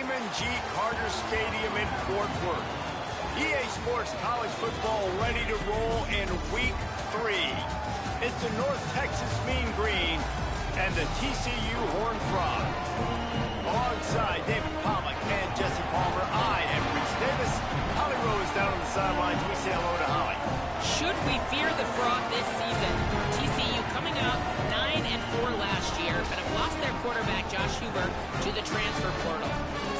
Raymond G. Carter Stadium in Fort Worth. EA Sports College Football ready to roll in Week 3. It's the North Texas Mean Green and the TCU Horned Frogs. Alongside David Pollack and Jesse Palmer, I am Reese Davis. Holly Rose down on the sidelines. We say hello to Holly. Should we fear the Frog this season? TCU coming out 9-4 last year, but have lost their quarterback Josh Huber to the transfer portal.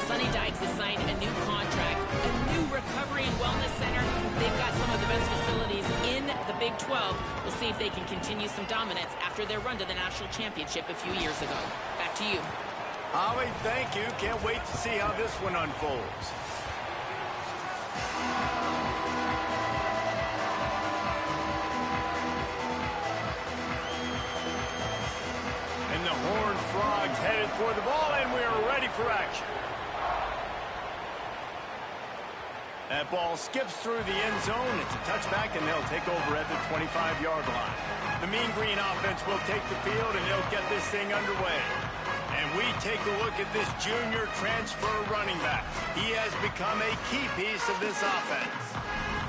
Sonny Dykes has signed a new contract, a new recovery and wellness center. They've got some of the best facilities in the Big 12. We'll see if they can continue some dominance after their run to the national championship a few years ago. Back to you. Holly, thank you. Can't wait to see how this one unfolds. And the Horned Frogs headed for the ball, and we are ready for action. That ball skips through the end zone. It's a touchback, and they'll take over at the 25-yard line. The Mean Green offense will take the field, and they'll get this thing underway. And we take a look at this junior transfer running back. He has become a key piece of this offense.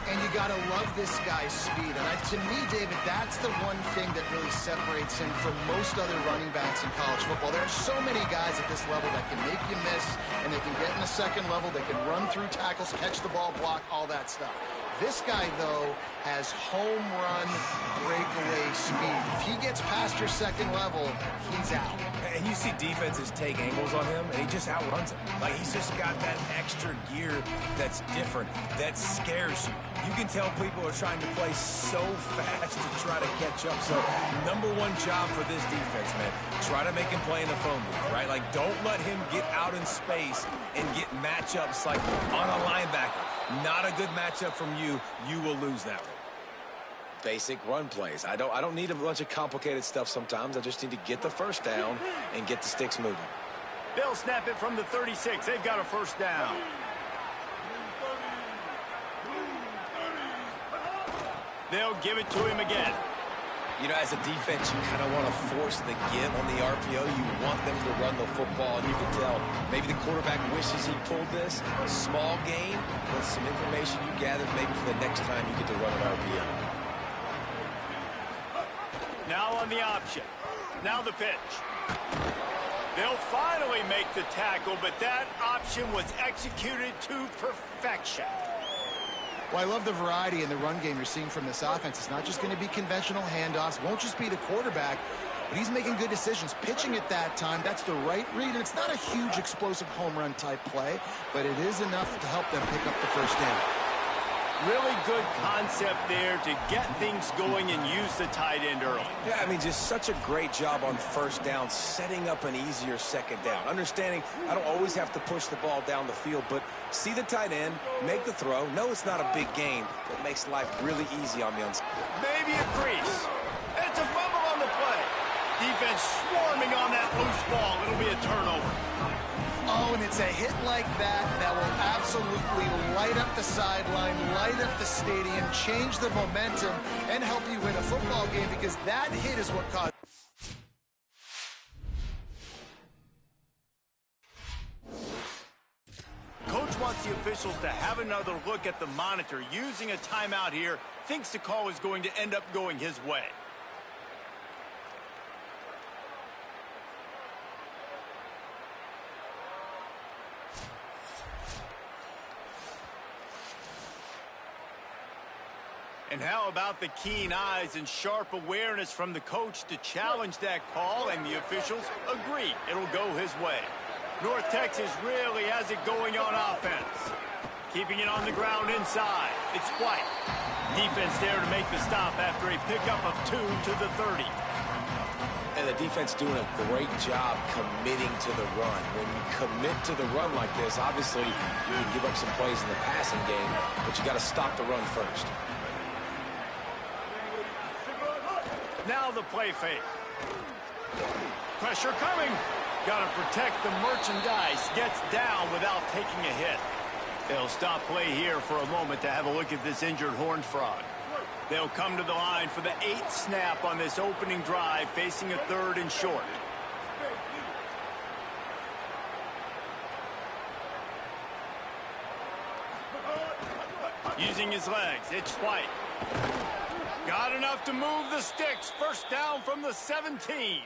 And you got to love this guy's speed. And to me, David, that's the one thing that really separates him from most other running backs in college football. There are so many guys at this level that can make you miss, and they can get in the second level. They can run through tackles, catch the ball, block, all that stuff. This guy, though, has home run breakaway speed. If he gets past your second level, he's out. And you see defenses take angles on him, and he just outruns them. Like, he's just got that extra gear that's different, that scares you. You can tell people are trying to play so fast to try to catch up. So, number one job for this defense, man, try to make him play in the phone booth, right? Like, don't let him get out in space and get matchups like on a linebacker. Not a good matchup from you. You will lose that one. Basic run plays. I don't need a bunch of complicated stuff sometimes. I just need to get the first down and get the sticks moving. They'll snap it from the 36. They've got a first down. They'll give it to him again. You know, as a defense, you kind of want to force the give on the RPO. You want them to run the football, and you can tell maybe the quarterback wishes he pulled this. A small gain with some information you gathered maybe for the next time you get to run an RPO. Now on the option. Now the pitch. They'll finally make the tackle, but that option was executed to perfection. Well, I love the variety in the run game you're seeing from this offense. It's not just going to be conventional handoffs. Won't just be the quarterback, but he's making good decisions. Pitching at that time, that's the right read, and it's not a huge explosive home run type play, but it is enough to help them pick up the first down. Really good concept there to get things going and use the tight end early. Yeah, I mean, just such a great job on first down, setting up an easier second down. Understanding I don't always have to push the ball down the field, but see the tight end, make the throw. No, it's not a big gain. It makes life really easy on me. Maybe a crease. It's a fumble on the play. Defense swarming on that loose ball. It'll be a turnover. Oh, and it's a hit like that that will absolutely light up the sideline, light up the stadium, change the momentum, and help you win a football game, because that hit is what caused. Coach wants the officials to have another look at the monitor. Using a timeout here, thinks the call is going to end up going his way. And how about the keen eyes and sharp awareness from the coach to challenge that call, and the officials agree it'll go his way. North Texas really has it going on offense. Keeping it on the ground inside. It's White. Defense there to make the stop after a pickup of 2 to the 30. And the defense doing a great job committing to the run. When you commit to the run like this, obviously you can give up some plays in the passing game, but you got to stop the run first. Now the play fake. Pressure coming. Got to protect the merchandise. Gets down without taking a hit. They'll stop play here for a moment to have a look at this injured Horned Frog. They'll come to the line for the 8th snap on this opening drive, facing a 3rd and short. Using his legs, it's White. Got enough to move the sticks. First down from the 17.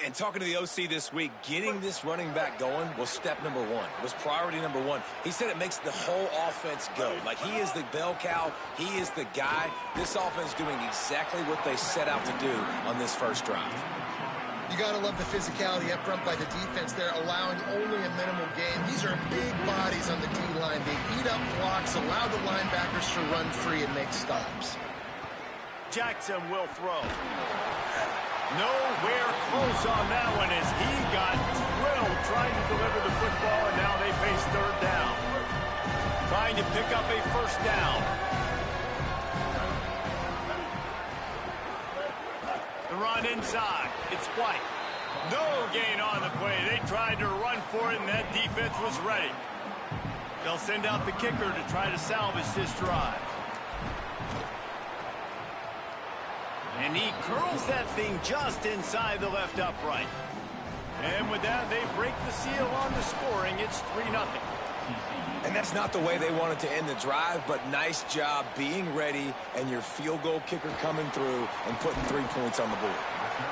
And talking to the OC this week, getting this running back going was step number one. It was priority number one. He said it makes the whole offense go. Like, he is the bell cow. He is the guy. This offense doing exactly what they set out to do on this first drive. You got to love the physicality up front by the defense there, allowing only a minimal gain. These are big bodies on the D-line. They eat up blocks, allow the linebackers to run free and make stops. Jackson will throw. Nowhere close on that one as he got drilled trying to deliver the football, and now they face third down. Trying to pick up a first down. The run inside. It's White. No gain on the play. They tried to run for it, and that defense was ready. They'll send out the kicker to try to salvage this drive. And he curls that thing just inside the left upright. And with that, they break the seal on the scoring. It's 3-0. And that's not the way they wanted to end the drive, but nice job being ready and your field goal kicker coming through and putting 3 points on the board.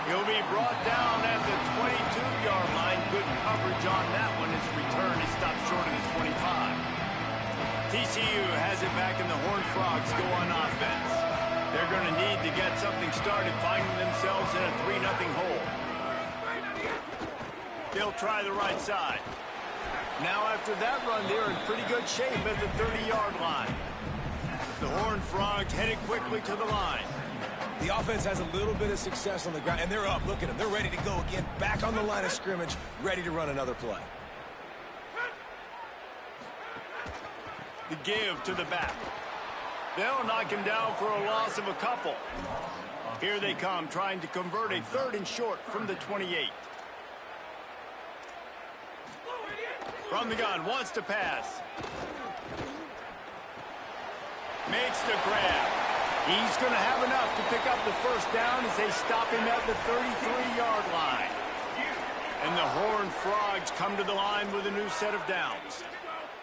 He'll be brought down at the 22-yard line. Good coverage on that one. His return is stopped short of the 25. TCU has it back, and the Horned Frogs go on offense. They're going to need to get something started, finding themselves in a 3-0 hole. They'll try the right side. Now after that run, they're in pretty good shape at the 30-yard line. The Horned Frogs headed quickly to the line. The offense has a little bit of success on the ground, and they're up. Look at them. They're ready to go again, back on the line of scrimmage, ready to run another play. The give to the back. They'll knock him down for a loss of a couple. Here they come, trying to convert a 3rd and short from the 28. From the gun, wants to pass. Makes the grab. He's going to have enough to pick up the first down as they stop him at the 33-yard line. And the Horned Frogs come to the line with a new set of downs.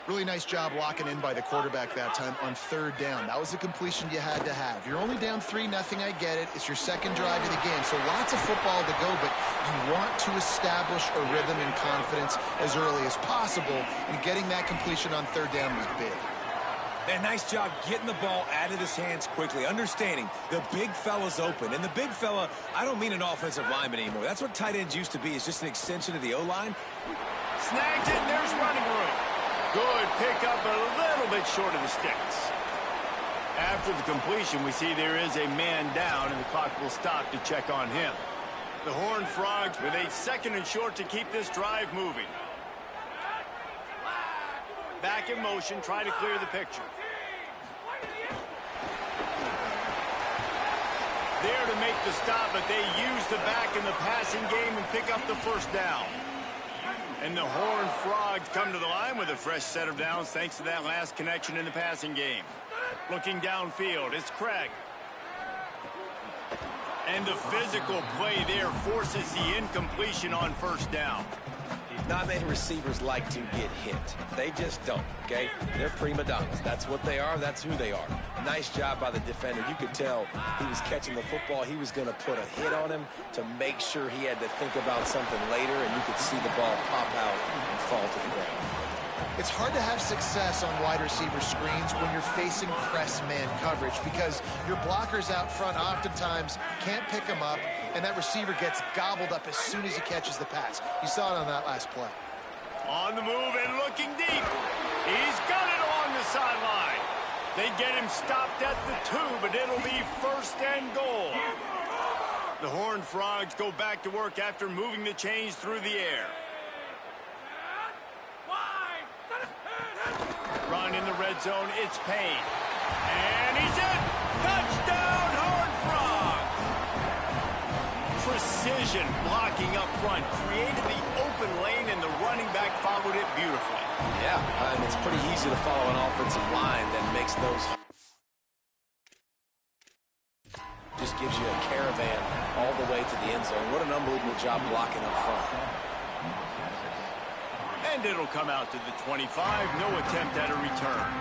Really nice job locking in by the quarterback that time on 3rd down. That was a completion you had to have. You're only down 3-0, I get it. It's your second drive of the game, so lots of football to go, but you want to establish a rhythm and confidence as early as possible, and getting that completion on 3rd down was big. And nice job getting the ball out of his hands quickly, understanding the big fella's open. And the big fella, I don't mean an offensive lineman anymore. That's what tight ends used to be, is just an extension of the O-line. Snagged it, and there's running room. Good pick up, a little bit short of the sticks. After the completion, we see there is a man down, and the clock will stop to check on him. The Horned Frogs with a 2nd and short to keep this drive moving. Back in motion, try to clear the picture. There to make the stop, but they use the back in the passing game and pick up the first down. And the Horned Frogs come to the line with a fresh set of downs thanks to that last connection in the passing game. Looking downfield, it's Craig. And the physical play there forces the incompletion on first down. Not many receivers like to get hit. They just don't, okay? They're prima donnas. That's what they are. That's who they are. Nice job by the defender. You could tell he was catching the football. He was going to put a hit on him to make sure he had to think about something later, and you could see the ball pop out and fall to the ground. It's hard to have success on wide receiver screens when you're facing press man coverage because your blockers out front oftentimes can't pick them up, and that receiver gets gobbled up as soon as he catches the pass. You saw it on that last play. On the move and looking deep. He's got it along the sideline. They get him stopped at the 2, but it'll be 1st and goal. The Horned Frogs go back to work after moving the chains through the air. Run in the red zone, it's Payne. And he's in! Touchdown, Horned Frogs! Precision blocking up front, created the open lane, and the running back followed it beautifully. Yeah, and it's pretty easy to follow an offensive line that makes those... Just gives you a caravan all the way to the end zone. What an unbelievable job blocking up front. And it'll come out to the 25. No attempt at a return.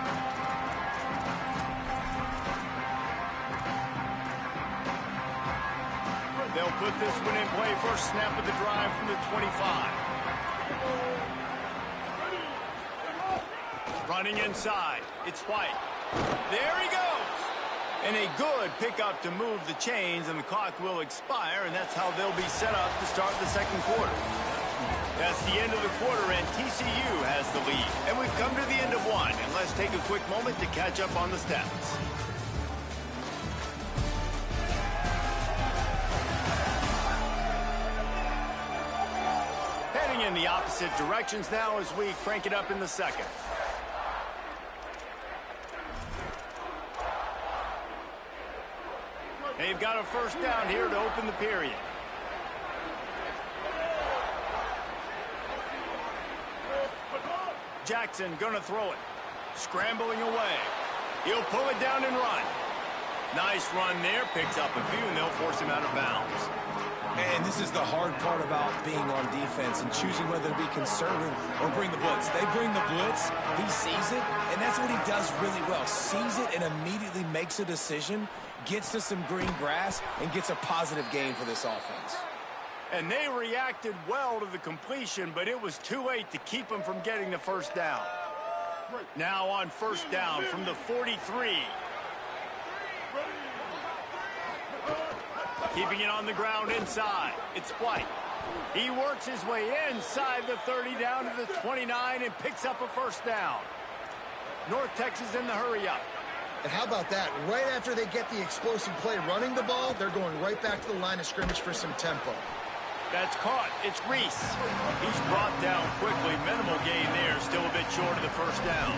They'll put this one in play. First snap of the drive from the 25. Running inside. It's White. There he goes. And a good pickup to move the chains, and the clock will expire, and that's how they'll be set up to start the second quarter. That's the end of the quarter, and TCU has the lead. And we've come to the end of one, and let's take a quick moment to catch up on the stats. Heading in the opposite directions now as we crank it up in the second. They've got a first down here to open the period. Jackson gonna throw it. Scrambling away. He'll pull it down and run. Nice run there. Picks up a few, and they'll force him out of bounds. And this is the hard part about being on defense and choosing whether to be conservative or bring the blitz. They bring the blitz, he sees it, and that's what he does really well. Sees it and immediately makes a decision, gets to some green grass, and gets a positive gain for this offense. And they reacted well to the completion, but it was too late to keep them from getting the first down. Now on first down from the 43. Keeping it on the ground inside. It's White. He works his way inside the 30 down to the 29 and picks up a first down. North Texas in the hurry-up. And how about that? Right after they get the explosive play running the ball, they're going right back to the line of scrimmage for some tempo. That's caught. It's Reese. He's brought down quickly. Minimal gain there. Still a bit short of the first down.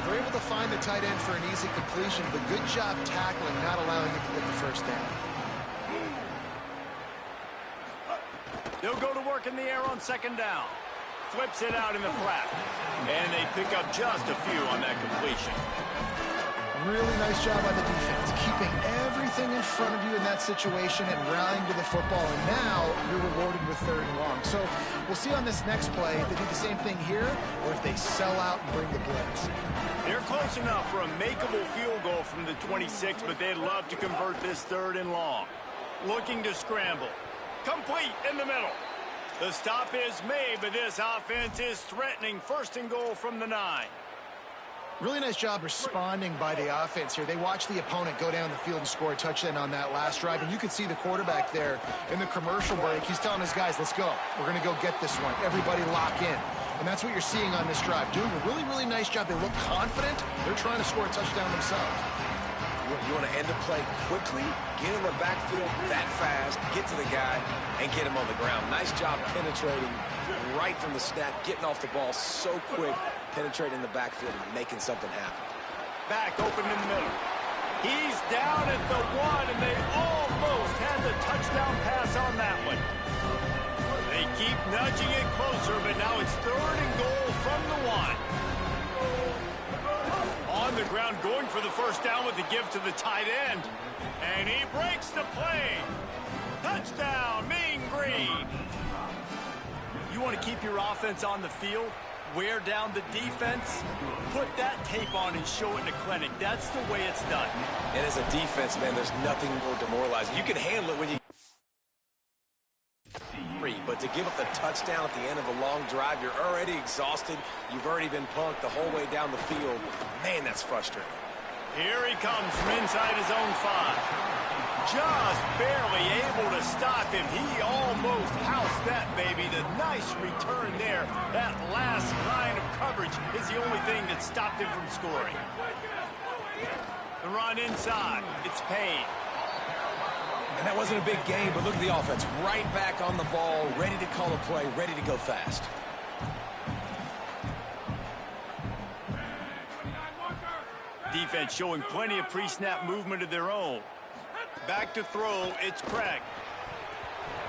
They're able to find the tight end for an easy completion, but good job tackling, not allowing him to get the first down. They'll go to work in the air on second down. Flips it out in the flat. And they pick up just a few on that completion. Really nice job by the defense, keeping everything in front of you in that situation and rallying to the football. And now you're rewarded with third and long. So we'll see on this next play if they do the same thing here or if they sell out and bring the blitz. They're close enough for a makeable field goal from the 26, but they'd love to convert this third and long. Looking to scramble. Complete in the middle. The stop is made, but this offense is threatening. First and goal from the 9. Really nice job responding by the offense here. They watched the opponent go down the field and score a touchdown on that last drive, and you could see the quarterback there in the commercial break. He's telling his guys, let's go. We're going to go get this one. Everybody lock in. And that's what you're seeing on this drive. Doing a really, really nice job. They look confident. They're trying to score a touchdown themselves. You want to end the play quickly, get in the backfield that fast, get to the guy, and get him on the ground. Nice job penetrating right from the snap, getting off the ball so quick, penetrating the backfield and making something happen. Back open in the middle. He's down at the 1, and they almost had the touchdown pass on that one. They keep nudging it closer, but now it's third and goal from the 1. On the ground, going for the first down with the give to the tight end. And he breaks the play. Touchdown, Mean Green. You want to keep your offense on the field? Wear down the defense? Put that tape on and show it in the clinic. That's the way it's done. And as a defense, man, there's nothing more demoralizing. You can handle it when you... But to give up the touchdown at the end of a long drive, you're already exhausted. You've already been punked the whole way down the field. Man, that's frustrating. Here he comes from inside his own 5. Just barely able to stop him. He almost housed that baby. The nice return there. That last line of coverage is the only thing that stopped him from scoring. The run inside. It's Payne. And that wasn't a big game, but look at the offense. Right back on the ball, ready to call a play, ready to go fast. Defense showing plenty of pre-snap movement of their own. Back to throw, it's Craig.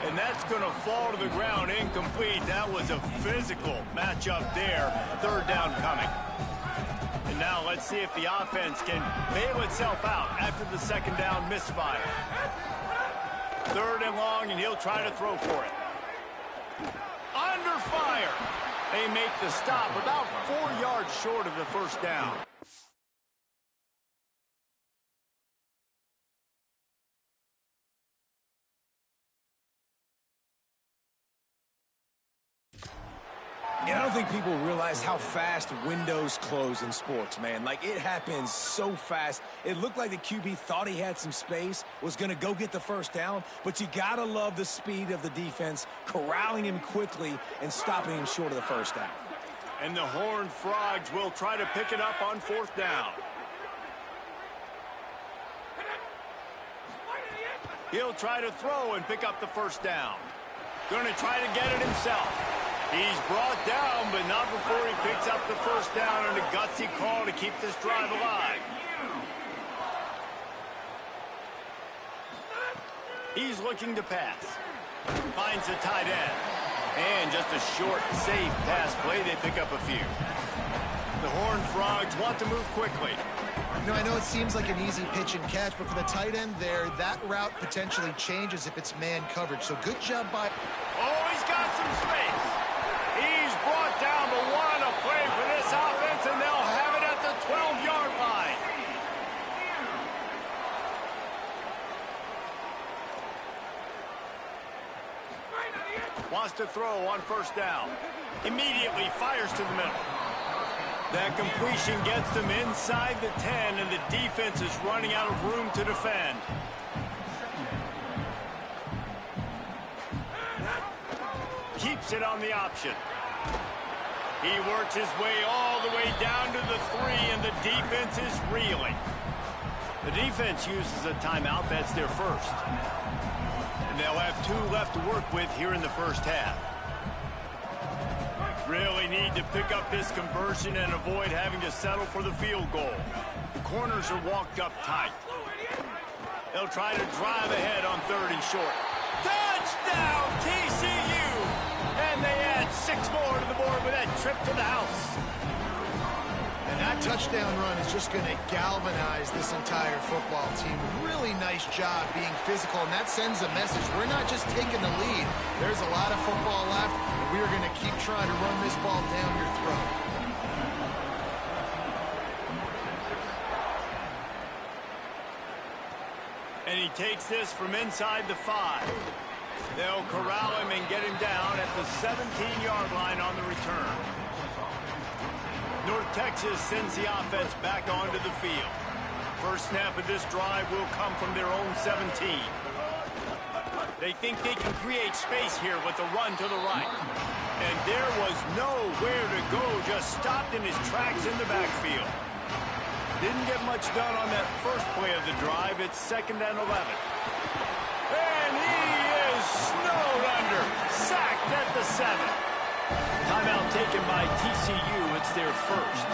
And that's going to fall to the ground, incomplete. That was a physical matchup there. Third down coming. And now let's see if the offense can bail itself out after the second down misfire. Third and long, and he'll try to throw for it. Under fire. They make the stop about 4 yards short of the first down. And I don't think people realize how fast windows close in sports, man. Like, it happens so fast. It looked like the QB thought he had some space, was going to go get the first down, but you got to love the speed of the defense, corralling him quickly and stopping him short of the first down. And the Horned Frogs will try to pick it up on 4th down. He'll try to throw and pick up the first down. Going to try to get it himself. He's brought down, but not before he picks up the first down on a gutsy call to keep this drive alive. He's looking to pass. Finds the tight end. And just a short, safe pass play. They pick up a few. The Horned Frogs want to move quickly. You know, I know it seems like an easy pitch and catch, but for the tight end there, that route potentially changes if it's man coverage. So good job by... Oh, he's got some space. He's brought down the one to play for this offense, and they'll have it at the 12-yard line. Wants to throw on first down. Immediately fires to the middle. That completion gets them inside the 10, and the defense is running out of room to defend. Keeps it on the option. He works his way all the way down to the 3, and the defense is reeling. The defense uses a timeout. That's their first. And they'll have 2 left to work with here in the first half. Really need to pick up this conversion and avoid having to settle for the field goal. The corners are walked up tight. They'll try to drive ahead on 3rd and short. Touchdown, TCU! And they add 6 more to the board with that trip to the house. And that touchdown run is just going to galvanize this entire football team. Really nice job being physical, and that sends a message. We're not just taking the lead. There's a lot of football left, and we are going to keep trying to run this ball down your throat. And he takes this from inside the 5. They'll corral him and get him down at the 17-yard line on the return. North Texas sends the offense back onto the field. First snap of this drive will come from their own 17. They think they can create space here with the run to the right. And there was nowhere to go, just stopped in his tracks in the backfield. Didn't get much done on that first play of the drive. It's 2nd and 11. And he is snowed under. Sacked at the 7. Timeout taken by TCU. It's their first.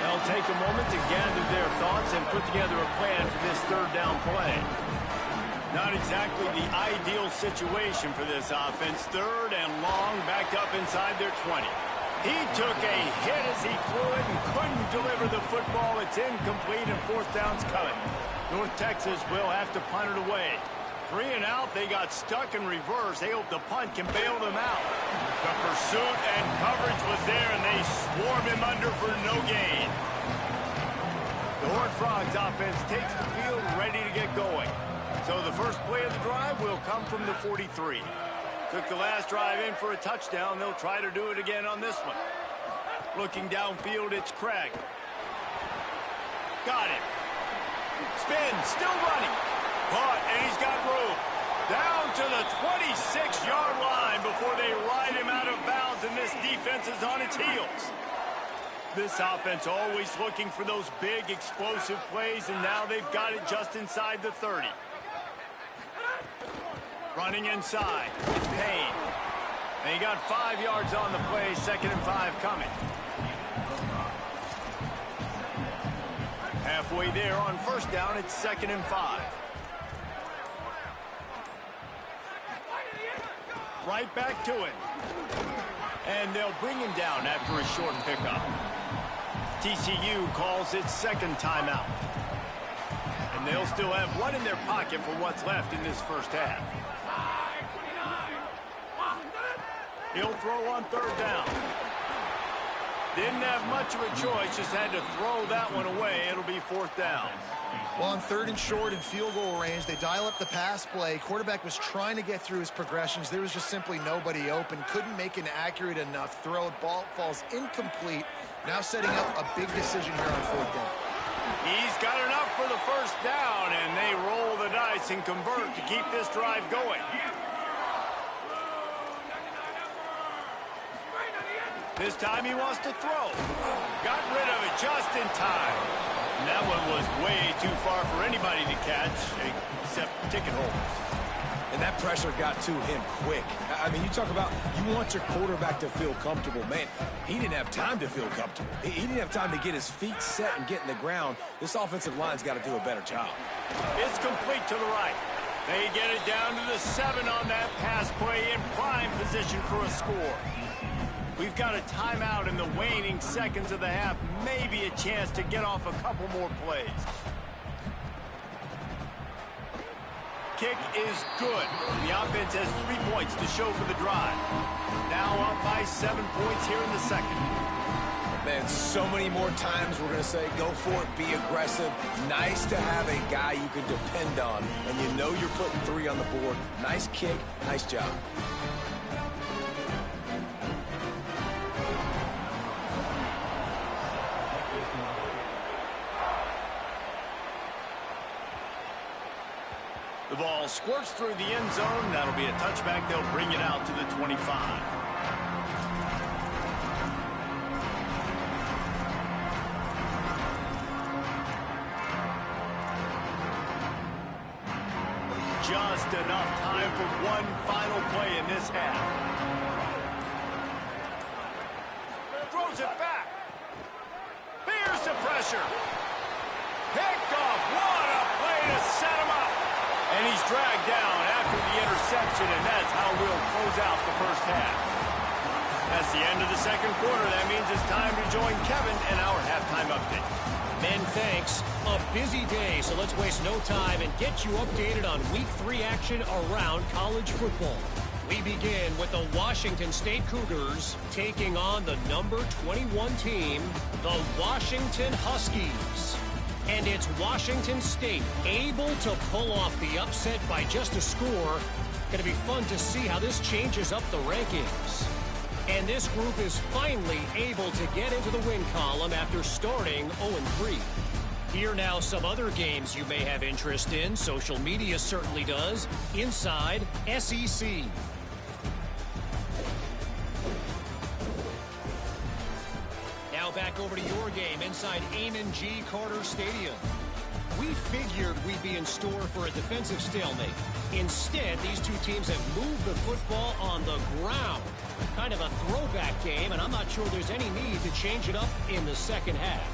They'll take a moment to gather their thoughts and put together a plan for this 3rd down play. Not exactly the ideal situation for this offense. 3rd and long, backed up inside their 20. He took a hit as he threw it and couldn't deliver the football. It's incomplete, and 4th down's coming. North Texas will have to punt it away. 3 and out, they got stuck in reverse. They hope the punt can bail them out. The pursuit and coverage was there, and they swarmed him under for no gain. The Horned Frogs offense takes the field, ready to get going. So the first play of the drive will come from the 43. Took the last drive in for a touchdown. They'll try to do it again on this one. Looking downfield, it's Craig. Got him. Spin, still running. Caught, and he's got room. Down to the 26-yard line before they ride him out of bounds, and this defense is on its heels. This offense always looking for those big, explosive plays, and now they've got it just inside the 30. Running inside. It's Payne. And he got 5 yards on the play. 2nd and 5 coming. Halfway there on first down. It's 2nd and 5. Right back to it. And they'll bring him down after a short pickup. TCU calls its 2nd timeout. And they'll still have one in their pocket for what's left in this first half. He'll throw on 3rd down. Didn't have much of a choice, just had to throw that one away. It'll be 4th down. Well, on 3rd and short and field goal range, they dial up the pass play. Quarterback was trying to get through his progressions. There was just simply nobody open. Couldn't make an accurate enough throw. Ball falls incomplete. Now setting up a big decision here on 4th down. He's got enough for the 1st down, and they roll the dice and convert to keep this drive going. This time he wants to throw. Got rid of it just in time. And that one was way too far for anybody to catch, except ticket holders. And that pressure got to him quick. I mean, you talk about you want your quarterback to feel comfortable. Man, he didn't have time to feel comfortable. He didn't have time to get his feet set and get in the ground. This offensive line's got to do a better job. It's complete to the right. They get it down to the 7 on that pass play in prime position for a score. We've got a timeout in the waning seconds of the half. Maybe a chance to get off a couple more plays. Kick is good. The offense has 3 points to show for the drive. Now up by 7 points here in the second. Man, so many more times we're going to say, go for it, be aggressive. Nice to have a guy you can depend on, and you know you're putting 3 on the board. Nice kick, nice job. The ball squirts through the end zone. That'll be a touchback. They'll bring it out to the 25. Just enough time for one final play in this half. Throws it back. Here's the pressure. Picked off. What a play to set him up. And he's dragged down after the interception, and that's how we'll close out the first half. That's the end of the second quarter. That means it's time to join Kevin in our halftime update. Men, thanks. A busy day, so let's waste no time and get you updated on Week 3 action around college football. We begin with the Washington State Cougars taking on the number 21 team, the Washington Huskies. And it's Washington State able to pull off the upset by just a score. Going to be fun to see how this changes up the rankings. And this group is finally able to get into the win column after starting 0-3. Here now some other games you may have interest in. Social media certainly does. Inside SEC. Now back over to your game inside Amon G. Carter Stadium. We figured we'd be in store for a defensive stalemate. Instead, these two teams have moved the football on the ground. Kind of a throwback game, and I'm not sure there's any need to change it up in the second half.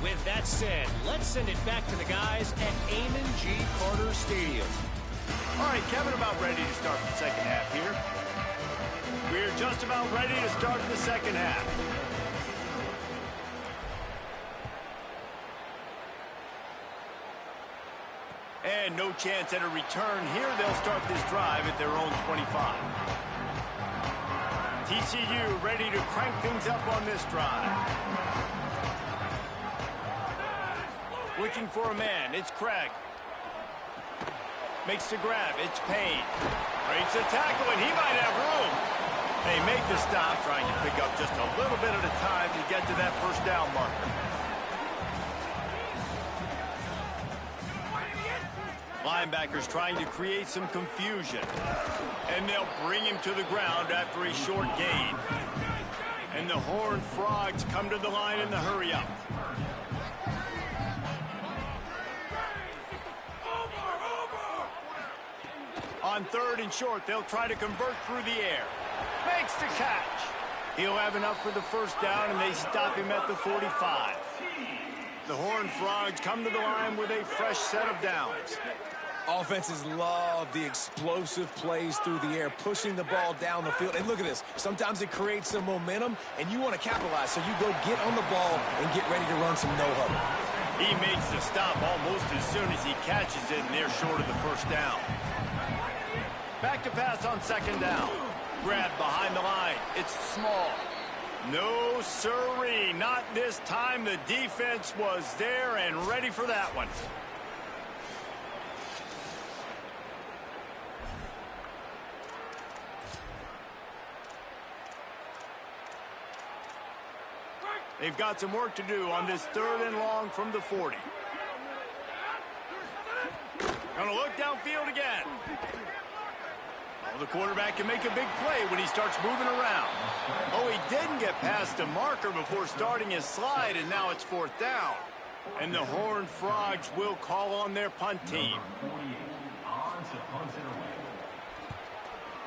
With that said, let's send it back to the guys at Amon G. Carter Stadium. All right, Kevin, about ready to start the second half here. We're just about ready to start the second half. And no chance at a return here. They'll start this drive at their own 25. TCU ready to crank things up on this drive. Looking for a man. It's Craig. Makes the grab. It's Payne. Breaks a tackle, and he might have room. They make the stop, trying to pick up just a little bit at a time to get to that first down marker. Linebackers trying to create some confusion. And they'll bring him to the ground after a short gain. And the Horned Frogs come to the line in the hurry-up. On 3rd and short, they'll try to convert through the air. Makes the catch. He'll have enough for the first down, and they stop him at the 45. The Horned Frogs come to the line with a fresh set of downs. Offenses love the explosive plays through the air, pushing the ball down the field. And look at this. Sometimes it creates some momentum, and you want to capitalize. So you go get on the ball and get ready to run some no-huddle. He makes the stop almost as soon as he catches it, and they're short of the first down. Back to pass on 2nd down. Grab behind the line. It's Small. No, sirree. Not this time. The defense was there and ready for that one. They've got some work to do on this 3rd and long from the 40. Gonna look downfield again. Well, the quarterback can make a big play when he starts moving around. Oh, he didn't get past the marker before starting his slide, and now it's 4th down. And the Horned Frogs will call on their punt team.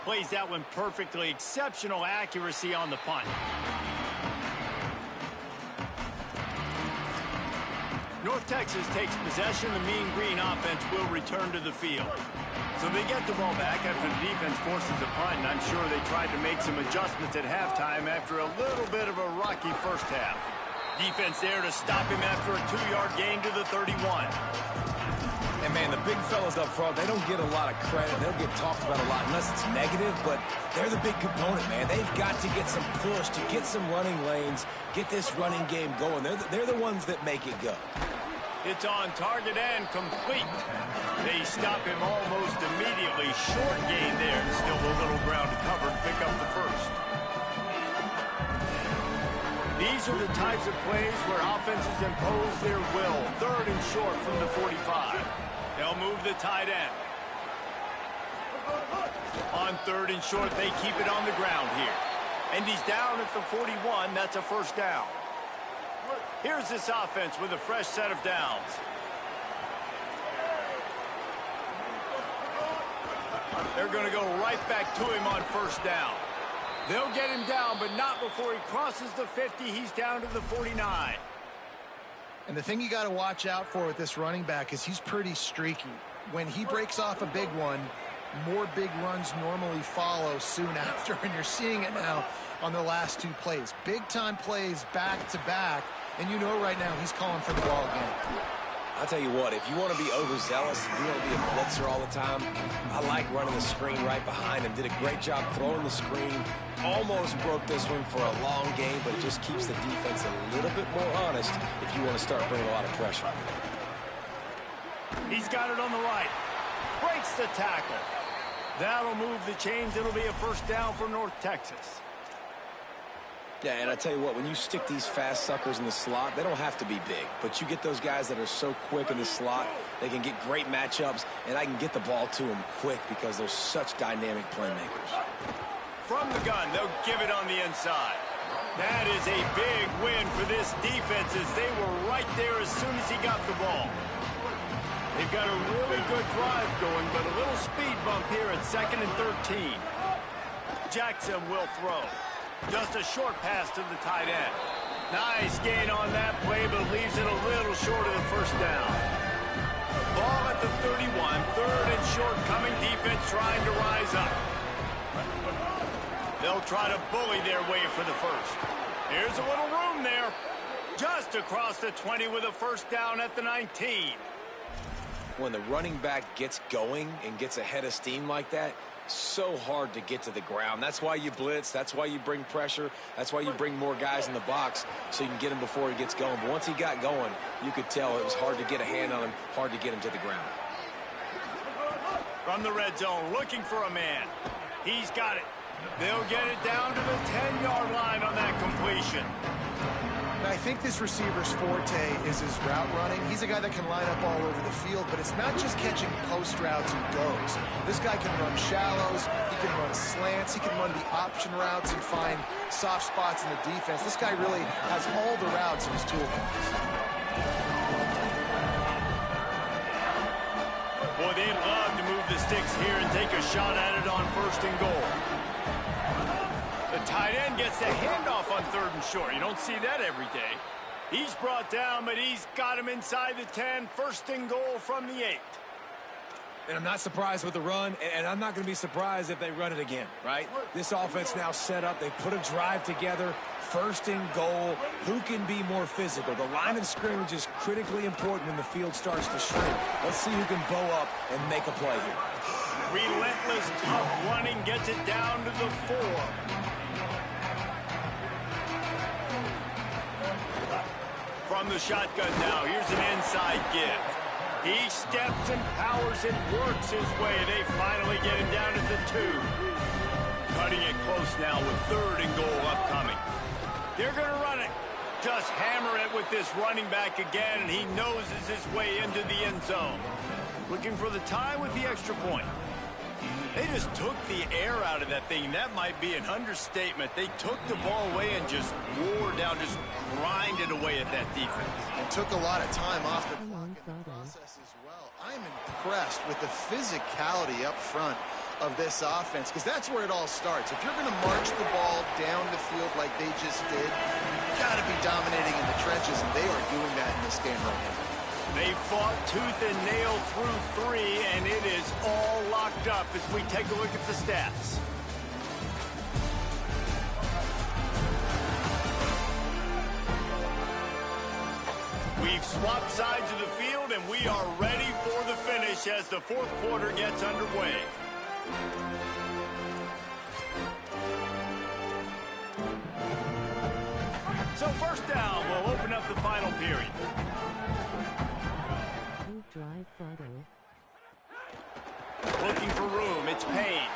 Plays that one perfectly. Exceptional accuracy on the punt. North Texas takes possession. The Mean Green offense will return to the field. So they get the ball back after the defense forces a punt, and I'm sure they tried to make some adjustments at halftime after a little bit of a rocky first half. Defense there to stop him after a 2-yard gain to the 31. And, man, the big fellas up front, they don't get a lot of credit. They don't get talked about a lot unless it's negative, but they're the big component, man. They've got to get some push, to get some running lanes, get this running game going. They're the ones that make it go. It's on target and complete. They stop him almost immediately. Short gain there. Still a little ground to cover to pick up the first. These are the types of plays where offenses impose their will. 3rd and short from the 45. They'll move the tight end. On 3rd and short, they keep it on the ground here. And he's down at the 41. That's a 1st down. Here's this offense with a fresh set of downs. They're going to go right back to him on 1st down. They'll get him down, but not before he crosses the 50. He's down to the 49. And the thing you got to watch out for with this running back is he's pretty streaky. When he breaks off a big one, more big runs normally follow soon after, and you're seeing it now on the last 2 plays. Big-time plays back-to-back, and you know right now he's calling for the ball again. I'll tell you what, if you want to be overzealous, if you want to be a blitzer all the time, I like running the screen right behind him. Did a great job throwing the screen. Almost broke this one for a long game, but it just keeps the defense a little bit more honest if you want to start bringing a lot of pressure. He's got it on the right. Breaks the tackle. That'll move the chains. It'll be a 1st down for North Texas. Yeah, and I tell you what, when you stick these fast suckers in the slot, they don't have to be big. But you get those guys that are so quick in the slot, they can get great matchups, and I can get the ball to them quick because they're such dynamic playmakers. From the gun, they'll give it on the inside. That is a big win for this defense as they were right there as soon as he got the ball. They've got a really good drive going, but a little speed bump here at 2nd and 13. Jackson will throw. Just a short pass to the tight end. Nice gain on that play, but leaves it a little short of the 1st down. Ball at the 31. 3rd and short coming. Defense trying to rise up. They'll try to bully their way for the first. Here's a little room there. Just across the 20 with a 1st down at the 19. When the running back gets going and gets ahead of steam like that, so hard to get to the ground. That's why you blitz. That's why you bring pressure. That's why you bring more guys in the box so you can get him before he gets going. But once he got going, you could tell it was hard to get a hand on him, hard to get him to the ground. From the red zone, looking for a man. He's got it. They'll get it down to the 10-yard line on that completion. I think this receiver's forte is his route running. He's a guy that can line up all over the field, but it's not just catching post routes and goes. This guy can run shallows, he can run slants, he can run the option routes and find soft spots in the defense. This guy really has all the routes in his toolbox. Boy, they'd love to move the sticks here and take a shot at it on 1st and goal. The tight end gets the handoff on 3rd and short. You don't see that every day. He's brought down, but he's got him inside the 10. 1st and goal from the 8. And I'm not surprised with the run, and I'm not going to be surprised if they run it again, right? This offense now set up. They've put a drive together. 1st and goal. Who can be more physical? The line of scrimmage is critically important when the field starts to shrink. Let's see who can bow up and make a play here. Relentless, tough running gets it down to the 4. From the shotgun now, here's an inside give. He steps and powers and works his way. They finally get him down at the 2. Cutting it close now with 3rd and goal upcoming. They're going to run it. Just hammer it with this running back again, and he noses his way into the end zone. Looking for the tie with the extra point. They just took the air out of that thing. That might be an understatement. They took the ball away and just wore down, just grinded away at that defense. And took a lot of time off the process as well. I'm impressed with the physicality up front of this offense, because that's where it all starts. If you're going to march the ball down the field like they just did, you've got to be dominating in the trenches, and they are doing that in this game right now. They fought tooth and nail through 3, and it is all locked up as we take a look at the stats. We've swapped sides of the field, and we are ready for the finish as the 4th quarter gets underway. So first down, we'll open up the final period. Drive photo. Looking for room, it's Payne.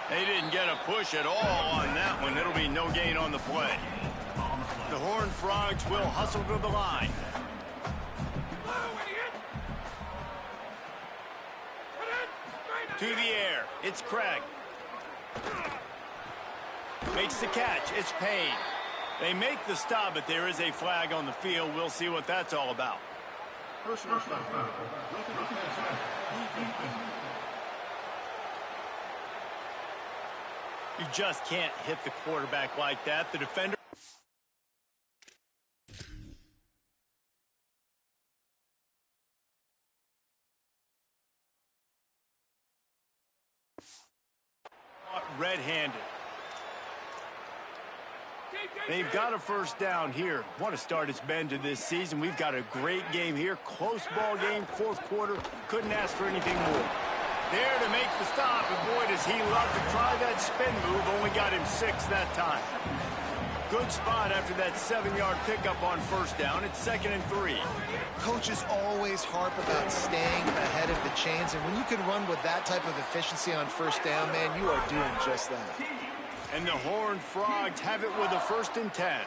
They didn't get a push at all on that one. It'll be no gain on the play. The Horned Frogs will hustle to the line. To the air, it's Craig. Makes the catch, it's Payne. They make the stop, but there is a flag on the field. We'll see what that's all about. You just can't hit the quarterback like that. The defender. Red-handed. They've got a first down here. What a start it's been to this season. We've got a great game here. Close ball game, 4th quarter. Couldn't ask for anything more. There to make the stop, and boy, does he love to try that spin move. Only got him 6 that time. Good spot after that 7-yard pickup on first down. It's 2nd and 3. Coaches always harp about staying ahead of the chains, and when you can run with that type of efficiency on first down, man, you are doing just that. And the Horned Frogs have it with a 1st and 10.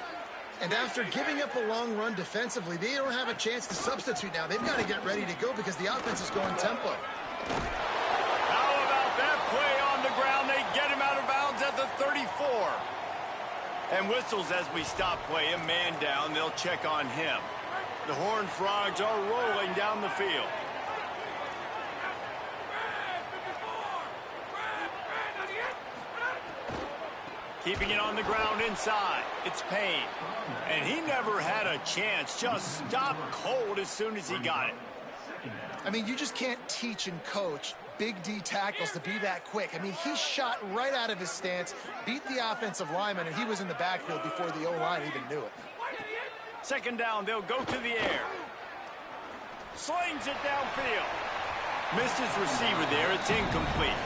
And after giving up a long run defensively, they don't have a chance to substitute now. They've got to get ready to go because the offense is going tempo. How about that play on the ground? They get him out of bounds at the 34. And whistles as we stop play. A man down. They'll check on him. The Horned Frogs are rolling down the field. Keeping it on the ground inside. It's Payne. And he never had a chance. Just stopped cold as soon as he got it. I mean, you just can't teach and coach Big D tackles to be that quick. I mean, he shot right out of his stance, beat the offensive lineman, and he was in the backfield before the O-line even knew it. 2nd down, they'll go to the air. Slings it downfield. Missed his receiver there. It's incomplete.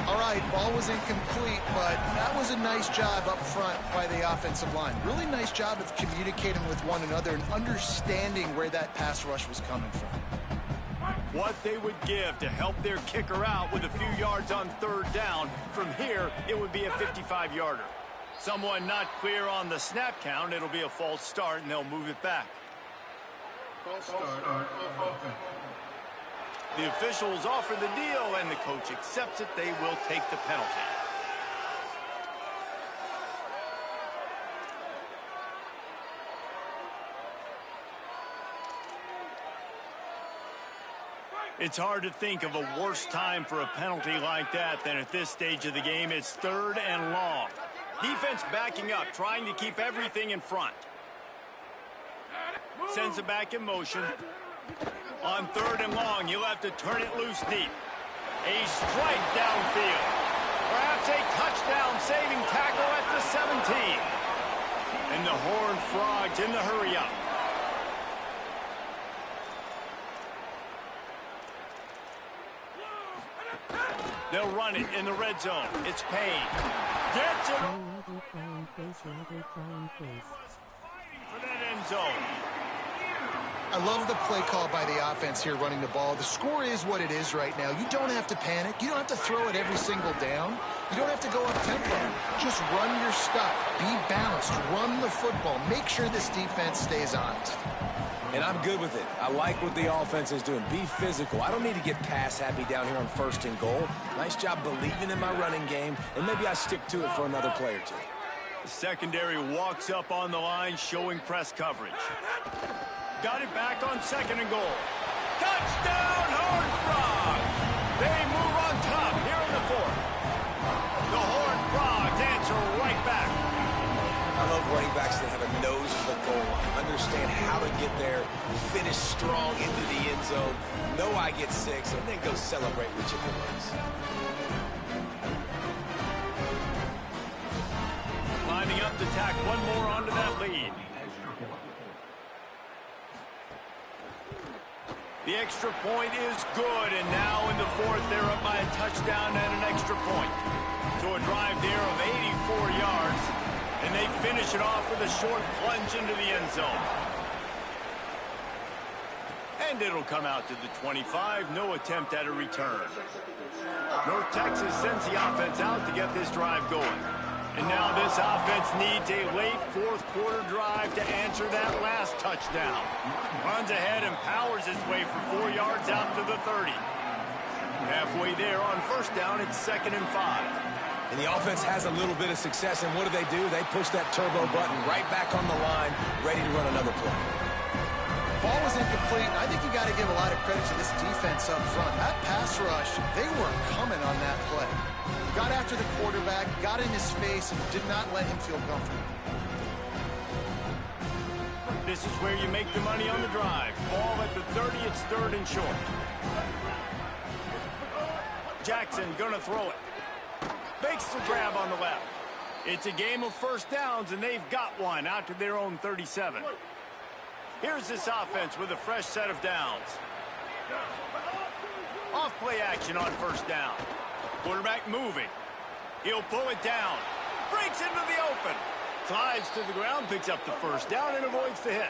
All right, ball was incomplete, but that was a nice job up front by the offensive line. Really nice job of communicating with one another and understanding where that pass rush was coming from. What they would give to help their kicker out with a few yards on 3rd down. From here, it would be a 55-yarder. Someone not clear on the snap count. It'll be a false start, and they'll move it back. False start on offense. The officials offer the deal, and the coach accepts it. They will take the penalty. It's hard to think of a worse time for a penalty like that than at this stage of the game. It's 3rd and long. Defense backing up, trying to keep everything in front. Sends it back in motion. On 3rd and long, you'll have to turn it loose deep. A strike downfield. Perhaps a touchdown-saving tackle at the 17. And the Horned Frogs in the hurry-up. They'll run it in the red zone. It's Payne. Gets it. For that end zone. I love the play call by the offense here running the ball. The score is what it is right now. You don't have to panic. You don't have to throw it every single down. You don't have to go up tempo. Just run your stuff. Be balanced. Run the football. Make sure this defense stays honest. And I'm good with it. I like what the offense is doing. Be physical. I don't need to get pass happy down here on 1st and goal. Nice job believing in my running game, and maybe I stick to it for another play or two. The secondary walks up on the line, showing press coverage. Got it back on 2nd and goal. Touchdown, Horned Frogs! They move on top here in the 4th. The Horned Frogs answer right back. I love running backs that have a nose for the goal line, understand how to get there, finish strong into the end zone, know I get 6, and then go celebrate with chicken wings. Lining up to tack one more onto that lead. The extra point is good, and now in the 4th, they're up by a touchdown and an extra point. So a drive there of 84 yards, and they finish it off with a short plunge into the end zone. And it'll come out to the 25, no attempt at a return. North Texas sends the offense out to get this drive going. And now this offense needs a late 4th quarter drive to answer that last touchdown. Runs ahead and powers his way for 4 yards out to the 30. Halfway there on 1st down, it's 2nd and 5. And the offense has a little bit of success, and what do? They push that turbo button right back on the line, ready to run another play. Ball was incomplete. I think you got to give a lot of credit to this defense up front. That pass rush, they were coming on that play. Got after the quarterback, got in his face, and did not let him feel comfortable. This is where you make the money on the drive. Ball at the 30, it's 3rd and short. Jackson gonna throw it. Makes the grab on the left. It's a game of 1st downs, and they've got one out to their own 37. Here's this offense with a fresh set of downs. Off play action on 1st down. Quarterback moving. He'll pull it down. Breaks into the open. Slides to the ground, picks up the 1st down, and avoids the hit.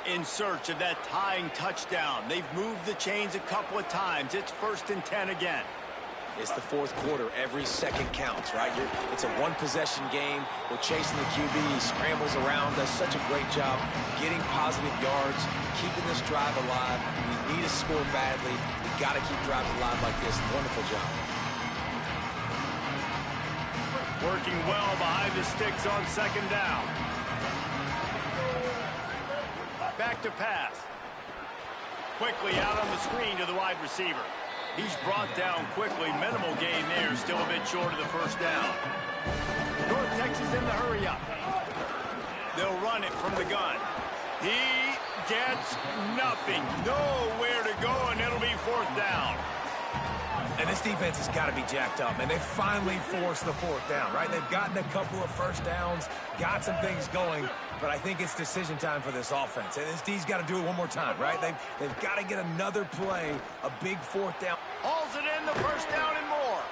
In search of that tying touchdown. They've moved the chains a couple of times. It's 1st and 10 again. It's the 4th quarter. Every second counts, right? It's a one-possession game. We're chasing the QB. He scrambles around, does such a great job getting positive yards, keeping this drive alive. We need to score badly. We got to keep drives alive like this. Wonderful job. Working well behind the sticks on 2nd down. Back to pass. Quickly out on the screen to the wide receiver. He's brought down quickly. Minimal gain there. Still a bit short of the 1st down. North Texas in the hurry up. They'll run it from the gun. He gets nothing. Nowhere to go, and it'll be 4th down. And this defense has got to be jacked up, and they finally forced the 4th down, right? They've gotten a couple of 1st downs, got some things going, but I think it's decision time for this offense. And this D's got to do it one more time, right? They've got to get another play, a big 4th down. Hauls it in, the 1st down and more.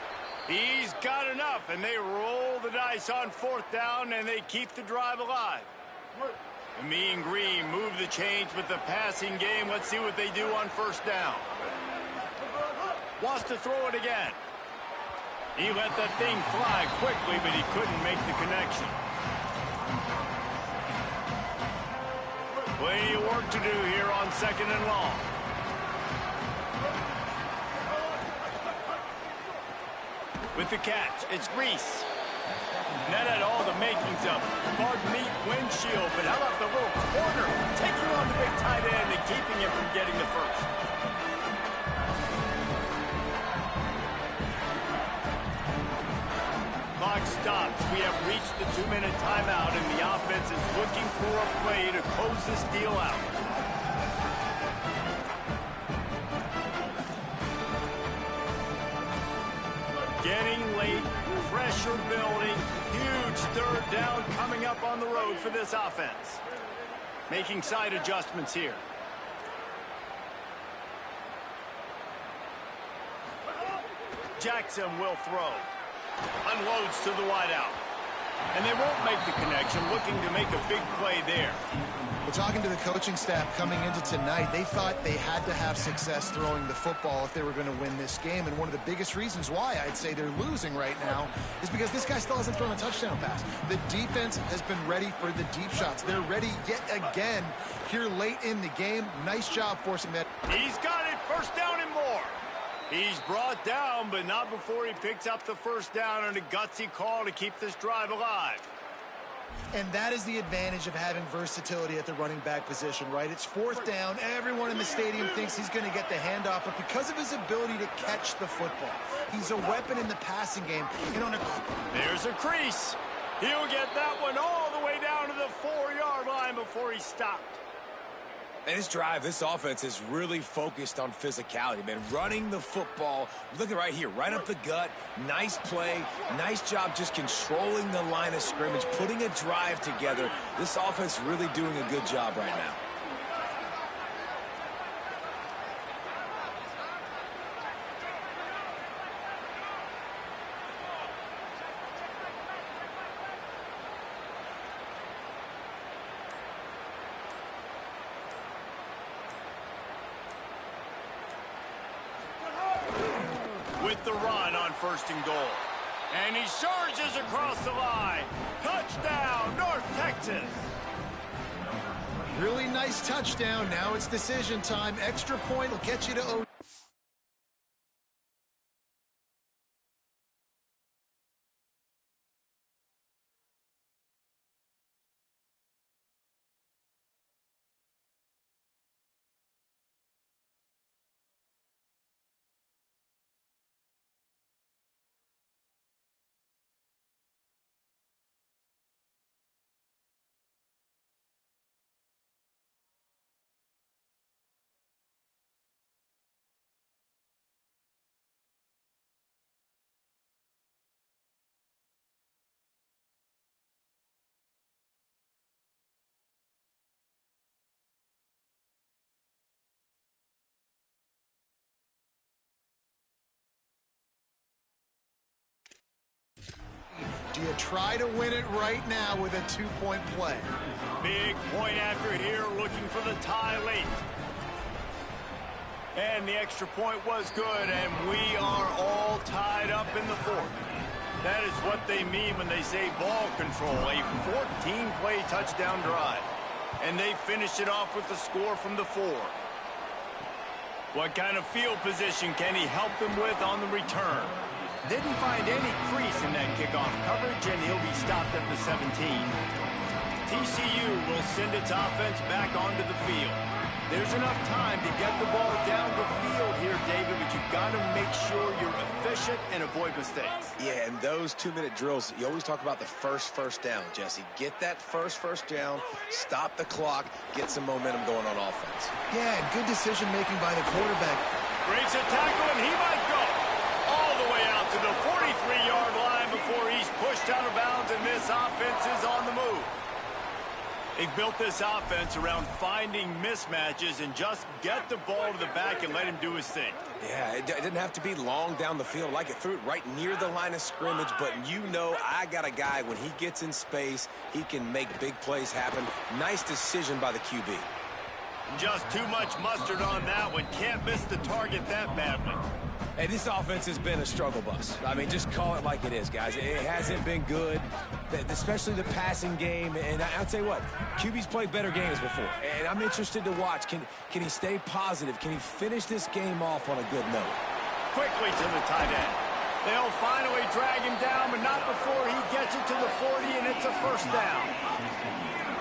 He's got enough, and they roll the dice on 4th down, and they keep the drive alive. The Mean Green move the chains with the passing game. Let's see what they do on 1st down. Wants to throw it again. He let that thing fly quickly, but he couldn't make the connection. Plenty of work to do here on 2nd and long. With the catch, it's Reese. That had all the makings of pardon me, windshield, but how about the little corner taking on the big tight end and keeping him from getting the 1st? Clock stops. We have reached the 2-minute timeout, and the offense is looking for a play to close this deal out. Getting late, pressure building, huge 3rd down coming up on the road for this offense. Making side adjustments here. Jackson will throw. Unloads to the wideout. And they won't make the connection, looking to make a big play there. Well, talking to the coaching staff coming into tonight, they thought they had to have success throwing the football if they were going to win this game. And one of the biggest reasons why I'd say they're losing right now is because this guy still hasn't thrown a touchdown pass. The defense has been ready for the deep shots. They're ready yet again here late in the game. Nice job forcing that. He's got it, first down and more. He's brought down, but not before he picks up the first down on a gutsy call to keep this drive alive. And that is the advantage of having versatility at the running back position, right? It's fourth down. Everyone in the stadium thinks he's going to get the handoff, but because of his ability to catch the football, he's a weapon in the passing game. And on there's a crease. He'll get that one all the way down to the 4-yard line before he stopped. And this drive, this offense is really focused on physicality, man. Running the football, look at right here, right up the gut. Nice play, nice job just controlling the line of scrimmage, putting a drive together. This offense really doing a good job right now. With the run on 1st and goal. And he surges across the line. Touchdown, North Texas. really nice touchdown. Now it's decision time. Extra point will get you to OT. Do you try to win it right now with a two-point play? Big point after here, looking for the tie late. And the extra point was good, and we are all tied up in the fourth. That is what they mean when they say ball control, a 14-play touchdown drive. And they finish it off with the score from the 4. What kind of field position can he help them with on the return? Didn't find any crease in that kickoff coverage, and he'll be stopped at the 17. TCU will send its offense back onto the field. There's enough time to get the ball down the field here, David, but you've got to make sure you're efficient and avoid mistakes. Yeah, and those 2-minute drills, you always talk about the first down, Jesse. Get that first down, stop the clock, get some momentum going on offense. Yeah, and good decision-making by the quarterback. Breaks a tackle, and he might go all the way out to the 43-yard line before he's pushed out of bounds, and this offense is on the move. They've built this offense around finding mismatches and just get the ball to the back and let him do his thing. Yeah, it didn't have to be long down the field. Like it threw it right near the line of scrimmage, but you know I got a guy, when he gets in space, he can make big plays happen. Nice decision by the QB. Just too much mustard on that one. Can't miss the target that badly. Hey, this offense has been a struggle bus. I mean, just call it like it is, guys. It hasn't been good, especially the passing game. And I'll tell you what, QB's played better games before. And I'm interested to watch. Can he stay positive? Can he finish this game off on a good note? Quickly to the tight end. They'll finally drag him down, but not before he gets it to the 40, and it's a first down.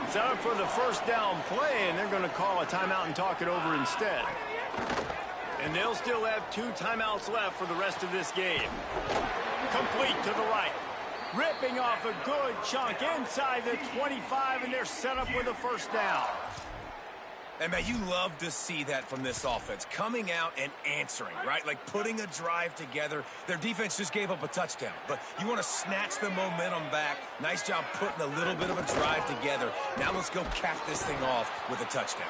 Set up for the first down play, and they're going to call a timeout and talk it over instead. And they'll still have 2 timeouts left for the rest of this game. Complete to the right. Ripping off a good chunk inside the 25, and they're set up with a first down. And, man, you love to see that from this offense. Coming out and answering, right? Like putting a drive together. Their defense just gave up a touchdown. But you want to snatch the momentum back. Nice job putting a little bit of a drive together. Now let's go cap this thing off with a touchdown.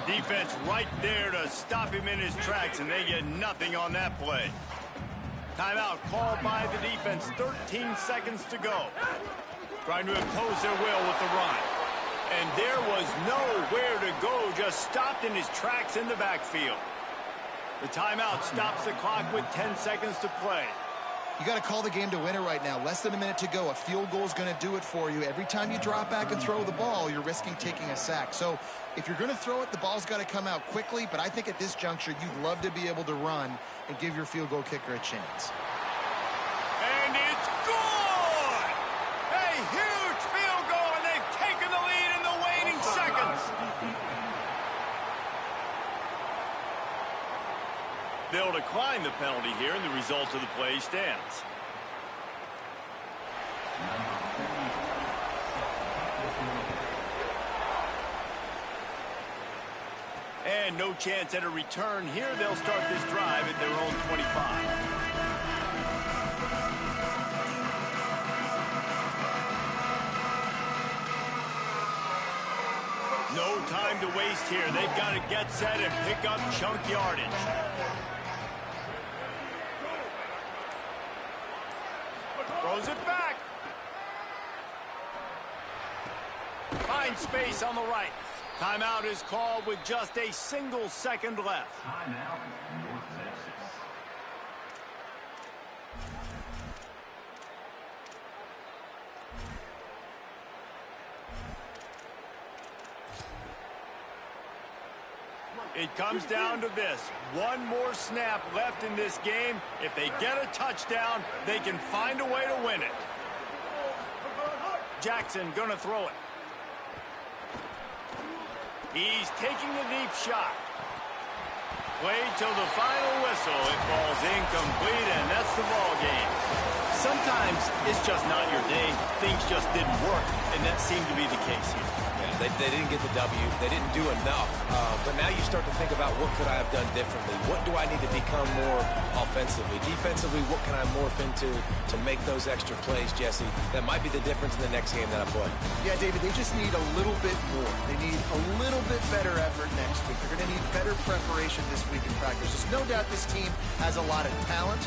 Defense right there to stop him in his tracks, and they get nothing on that play. Timeout called by the defense. 13 seconds to go. Trying to impose their will with the run. And there was nowhere to go, just stopped in his tracks in the backfield. The timeout stops the clock with 10 seconds to play. You got to call the game to win it right now. Less than a minute to go. A field goal is going to do it for you. Every time you drop back and throw the ball, you're risking taking a sack. So if you're going to throw it, the ball's got to come out quickly. But I think at this juncture, you'd love to be able to run and give your field goal kicker a chance. And it's good! A huge field goal, and they've taken the lead in the waning seconds. They'll decline the penalty here, and the result of the play stands. And no chance at a return here. They'll start this drive at their own 25. No time to waste here. They've got to get set and pick up chunk yardage. Throws it back. Finds space on the right. Timeout is called with just a single second left. Timeout, North Texas. It comes down to this. One more snap left in this game. If they get a touchdown, they can find a way to win it. Jackson gonna throw it. He's taking the deep shot. Played till the final whistle. It falls incomplete, and that's the ball game. Sometimes it's just not your day. Things just didn't work, and that seemed to be the case here. They didn't get the W. They didn't do enough. But now you start to think about what could I have done differently? What do I need to become more offensively? Defensively, what can I morph into to make those extra plays, Jesse? That might be the difference in the next game that I play. Yeah, David, they just need a little bit more. They need a little bit better effort next week. They're going to need better preparation this week in practice. There's no doubt this team has a lot of talent.